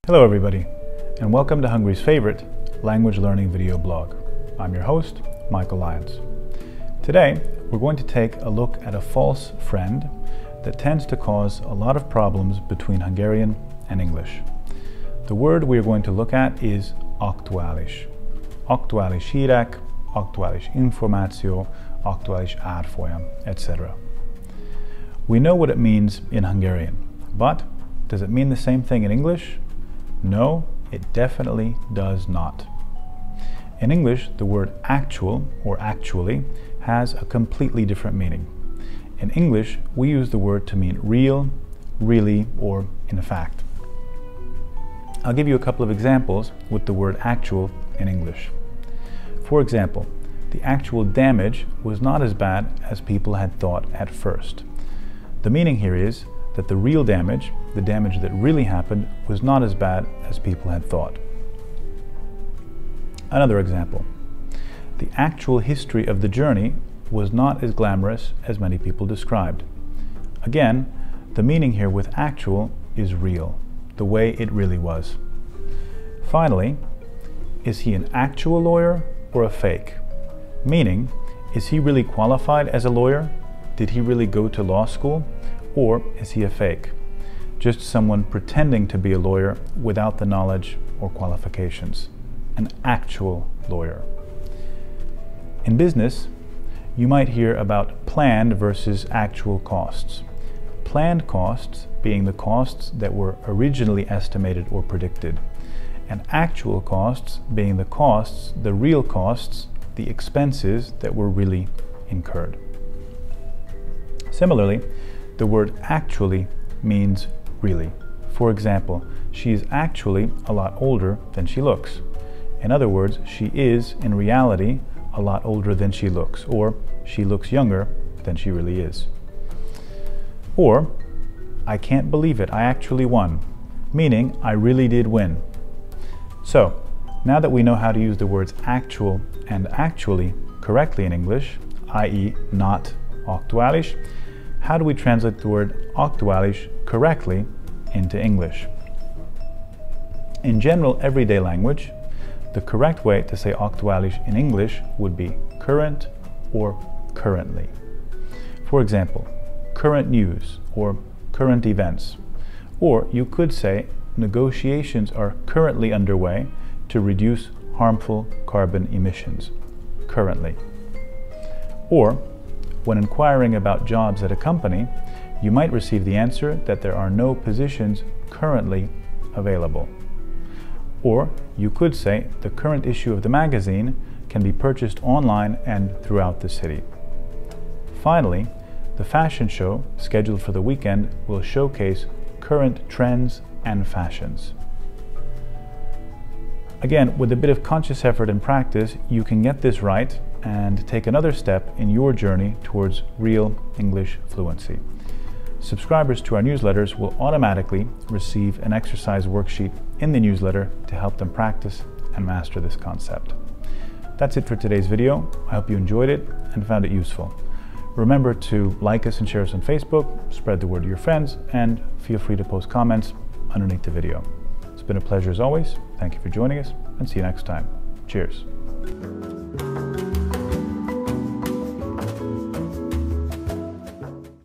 Hello everybody, and welcome to Hungary's favorite language learning video blog. I'm your host, Michael Lyons. Today, we're going to take a look at a false friend that tends to cause a lot of problems between Hungarian and English. The word we are going to look at is aktuális. Aktuális hírek, aktuális információ, aktuális árfolyam, etc. We know what it means in Hungarian, but does it mean the same thing in English? No, it definitely does not. In English, the word actual or actually has a completely different meaning. In English, we use the word to mean real, really, or in fact. I'll give you a couple of examples with the word actual in English. For example, the actual damage was not as bad as people had thought at first. The meaning here is that the real damage, the damage that really happened, was not as bad as people had thought. Another example. The actual history of the journey was not as glamorous as many people described. Again, the meaning here with actual is real, the way it really was. Finally, is he an actual lawyer or a fake? Meaning, is he really qualified as a lawyer? Did he really go to law school? Or is he a fake? Just someone pretending to be a lawyer without the knowledge or qualifications. An actual lawyer. In business, you might hear about planned versus actual costs. Planned costs being the costs that were originally estimated or predicted, and actual costs being the costs, the real costs, the expenses that were really incurred. Similarly, the word actually means really. For example, she is actually a lot older than she looks. In other words, she is, in reality, a lot older than she looks, or she looks younger than she really is. Or, I can't believe it, I actually won, meaning I really did win. So, now that we know how to use the words actual and actually correctly in English, i.e. not aktuális, how do we translate the word aktuális correctly into English? In general everyday language, the correct way to say aktuális in English would be current or currently. For example, current news or current events. Or you could say negotiations are currently underway to reduce harmful carbon emissions. Currently. Or, when inquiring about jobs at a company, you might receive the answer that there are no positions currently available. Or you could say the current issue of the magazine can be purchased online and throughout the city. Finally, the fashion show scheduled for the weekend will showcase current trends and fashions. Again, with a bit of conscious effort and practice, you can get this right and take another step in your journey towards real English fluency. Subscribers to our newsletters will automatically receive an exercise worksheet in the newsletter to help them practice and master this concept. That's it for today's video. I hope you enjoyed it and found it useful. Remember to like us and share us on Facebook, spread the word to your friends, and feel free to post comments underneath the video. It's been a pleasure as always. Thank you for joining us, and see you next time. Cheers.